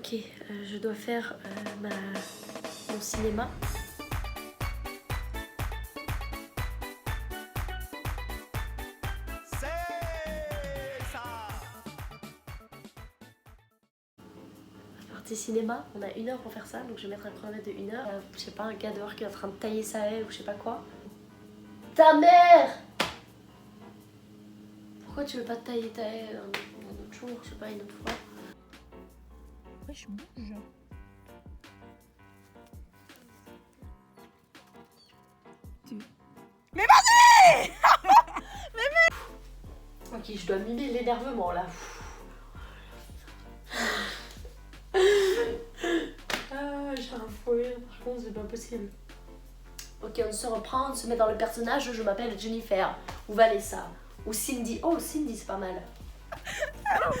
Ok, je dois faire mon cinéma. Partie cinéma, on a 1 heure pour faire ça, donc je vais mettre un chronomètre de 1 heure. Je sais pas, un gars dehors qui est en train de tailler sa haie ou je sais pas quoi. Ta mère! Pourquoi tu veux pas tailler ta haie un autre jour, je sais pas, une autre fois? Ouais, je bouge. Mais vas-y! Ok, je dois mimer l'énervement là. J'ai un fouet, par contre c'est pas possible. Ok, on se reprend, on se met dans le personnage. Je m'appelle Jennifer, ou Vanessa, ou Cindy. Oh, Cindy, c'est pas mal. Attention!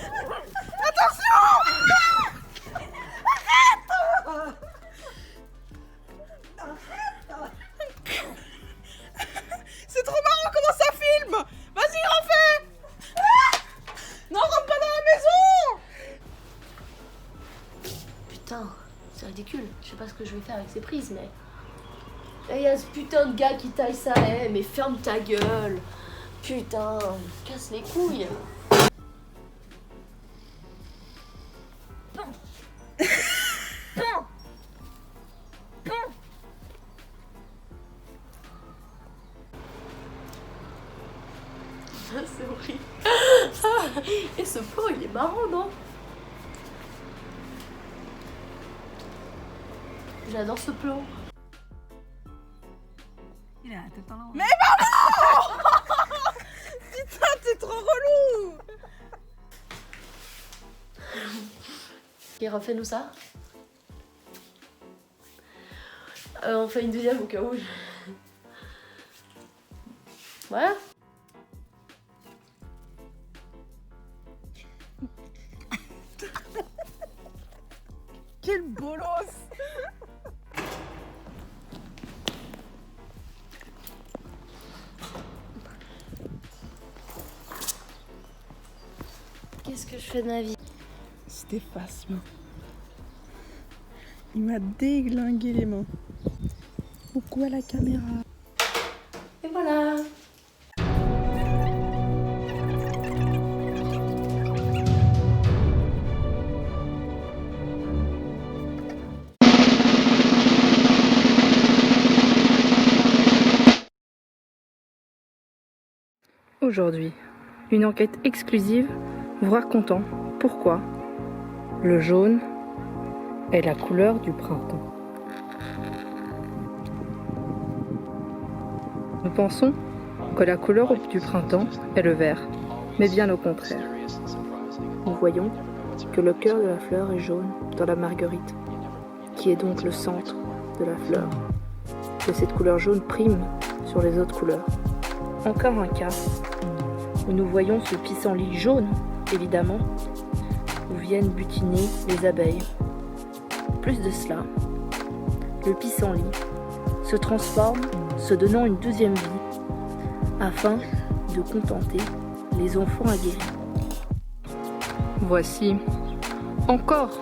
C'est trop marrant comment ça filme! Vas-y, refais! Non, rentre pas dans la maison! Putain, c'est ridicule. Je sais pas ce que je vais faire avec ces prises, mais... Et y a ce putain de gars qui taille sa haie, mais ferme ta gueule. Putain, casse les couilles. C'est horrible. Et ce pot, il est marrant, non? J'adore ce plan. Mais maman! Putain, t'es trop relou! Ok, refais-nous ça. On fait une deuxième au cas où. Voilà. Quel bolos! Qu'est-ce que je fais de ma vie? Stéphasme. Il m'a déglingué les mains. Pourquoi la caméra? Et voilà. Aujourd'hui, une enquête exclusive vous racontant pourquoi le jaune est la couleur du printemps. Nous pensons que la couleur du printemps est le vert, mais bien au contraire. Nous voyons que le cœur de la fleur est jaune dans la marguerite, qui est donc le centre de la fleur. Que cette couleur jaune prime sur les autres couleurs. Encore un cas où nous voyons ce pissenlit jaune, évidemment, où viennent butiner les abeilles. Plus de cela, le pissenlit se transforme, se donnant une deuxième vie, afin de contenter les enfants aguerris. Voici encore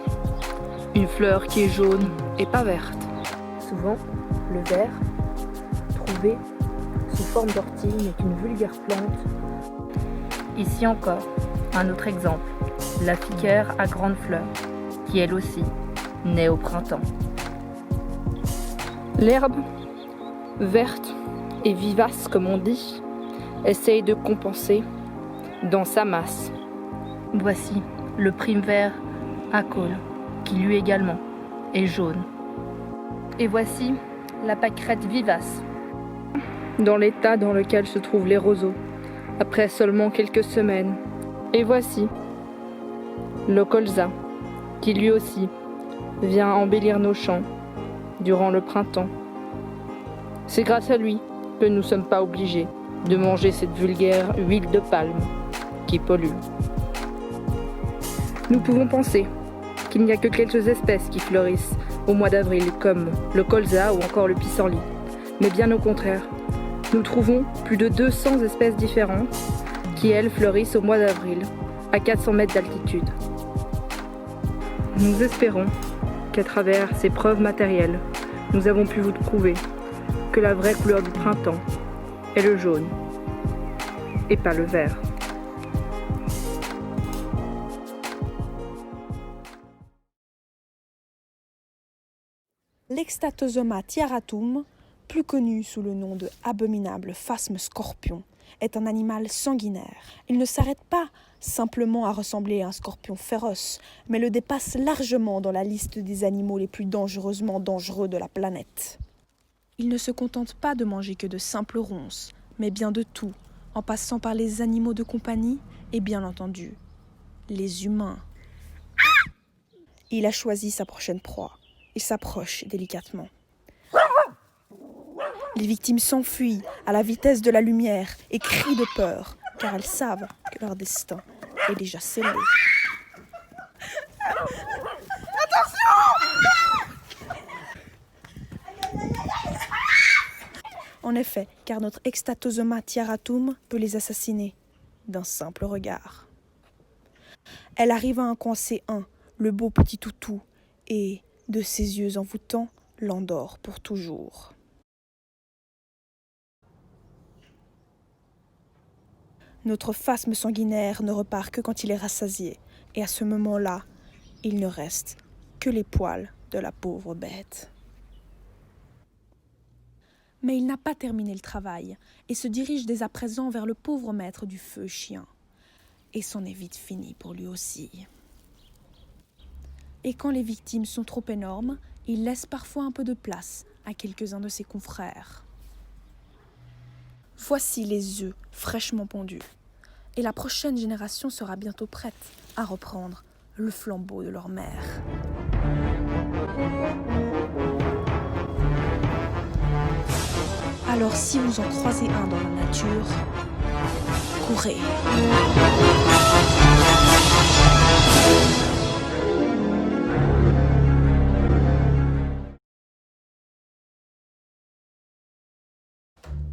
une fleur qui est jaune et pas verte. Souvent, le vert, trouvé sous forme d'ortie, n'est qu'une vulgaire plante. Ici encore, un autre exemple, la figuière à grandes fleurs, qui elle aussi naît au printemps. L'herbe, verte et vivace comme on dit, essaye de compenser dans sa masse. Voici le prime vert à col, qui lui également est jaune. Et voici la pâquerette vivace, dans l'état dans lequel se trouvent les roseaux, après seulement quelques semaines. Et voici le colza, qui lui aussi vient embellir nos champs durant le printemps. C'est grâce à lui que nous ne sommes pas obligés de manger cette vulgaire huile de palme qui pollue. Nous pouvons penser qu'il n'y a que quelques espèces qui fleurissent au mois d'avril, comme le colza ou encore le pissenlit. Mais bien au contraire, nous trouvons plus de 200 espèces différentes qui, elles, fleurissent au mois d'avril, à 400 mètres d'altitude. Nous espérons qu'à travers ces preuves matérielles, nous avons pu vous prouver que la vraie couleur du printemps est le jaune et pas le vert. L'Extatosoma tiaratum, plus connu sous le nom de abominable phasme scorpion, est un animal sanguinaire. Il ne s'arrête pas simplement à ressembler à un scorpion féroce, mais le dépasse largement dans la liste des animaux les plus dangereusement dangereux de la planète. Il ne se contente pas de manger que de simples ronces, mais bien de tout, en passant par les animaux de compagnie et bien entendu, les humains. Il a choisi sa prochaine proie. Il s'approche délicatement. Les victimes s'enfuient à la vitesse de la lumière et crient de peur, car elles savent que leur destin est déjà scellé. En effet, car notre Extatosoma tiaratum peut les assassiner d'un simple regard. Elle arrive à en coincer un, le beau petit toutou, et, de ses yeux envoûtants, l'endort pour toujours. Notre phasme sanguinaire ne repart que quand il est rassasié, et à ce moment-là, il ne reste que les poils de la pauvre bête. Mais il n'a pas terminé le travail, et se dirige dès à présent vers le pauvre maître du feu chien. Et c'en est vite fini pour lui aussi. Et quand les victimes sont trop énormes, il laisse parfois un peu de place à quelques-uns de ses confrères. Voici les œufs fraîchement pondus. Et la prochaine génération sera bientôt prête à reprendre le flambeau de leur mère. Alors si vous en croisez un dans la nature, courez.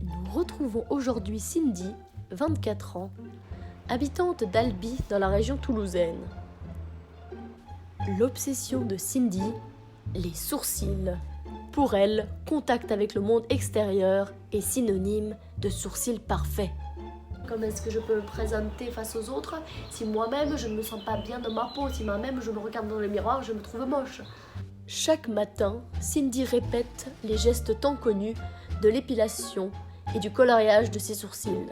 Nous retrouvons aujourd'hui Cindy, 24 ans, habitante d'Albi dans la région toulousaine. L'obsession de Cindy, les sourcils. Pour elle, contact avec le monde extérieur est synonyme de sourcils parfaits. Comment est-ce que je peux me présenter face aux autres si moi-même je ne me sens pas bien dans ma peau, si moi-même je me regarde dans le miroir, je me trouve moche. Chaque matin, Cindy répète les gestes tant connus de l'épilation et du coloriage de ses sourcils.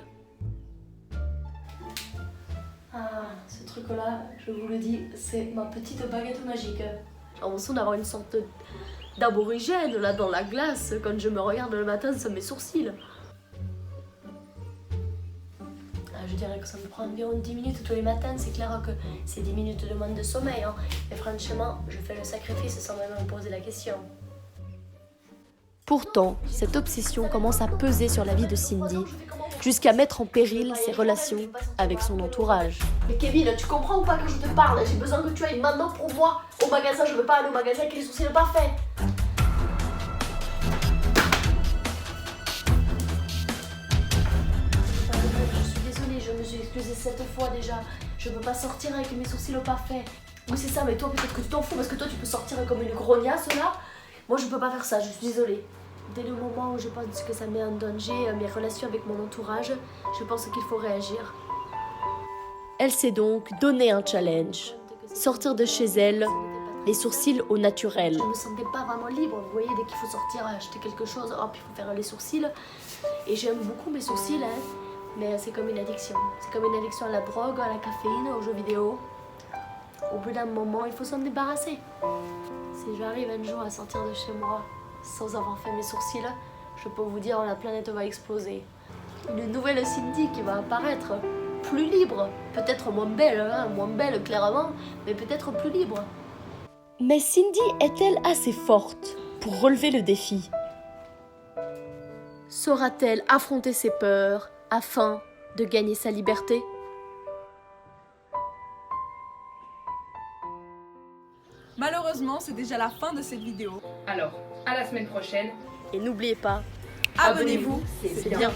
Ah, ce truc-là, je vous le dis, c'est ma petite baguette magique. J'ai l'impression d'avoir une sorte d'aborigène là dans la glace quand je me regarde le matin sur mes sourcils. Je dirais que ça me prend environ 10 minutes tous les matins. C'est clair que c'est 10 minutes de manque de sommeil. Hein. Mais franchement, je fais le sacrifice sans même me poser la question. Pourtant, cette obsession commence à peser sur la vie de Cindy, jusqu'à mettre en péril ses relations avec son entourage. Mais Kevin, tu comprends ou pas que je te parle? J'ai besoin que tu ailles maintenant pour moi au magasin. Je veux pas aller au magasin avec les sourcils parfaits. Je me suis excusée 7 fois déjà. Je peux pas sortir avec mes sourcils parfaits. Oui, c'est ça, mais toi, peut-être que tu t'en fous parce que toi, tu peux sortir comme une grognasse là. Moi, je peux pas faire ça, je suis désolée. Dès le moment où je pense que ça met en danger mes relations avec mon entourage, je pense qu'il faut réagir. Elle s'est donc donné un challenge. Sortir de chez elle, les sourcils au naturel. Je me sentais pas vraiment libre. Vous voyez, dès qu'il faut sortir acheter quelque chose, hop, il faut faire les sourcils. Et j'aime beaucoup mes sourcils, hein. Mais c'est comme une addiction. C'est comme une addiction à la drogue, à la caféine, aux jeux vidéo. Au bout d'un moment, il faut s'en débarrasser. Si j'arrive un jour à sortir de chez moi sans avoir fait mes sourcils, je peux vous dire, la planète va exploser. Une nouvelle Cindy qui va apparaître, plus libre. Peut-être moins belle clairement, mais peut-être plus libre. Mais Cindy est-elle assez forte pour relever le défi? Saura-t-elle affronter ses peurs afin de gagner sa liberté? Malheureusement, c'est déjà la fin de cette vidéo. Alors, à la semaine prochaine. Et n'oubliez pas, Abonnez-vous, c'est bien.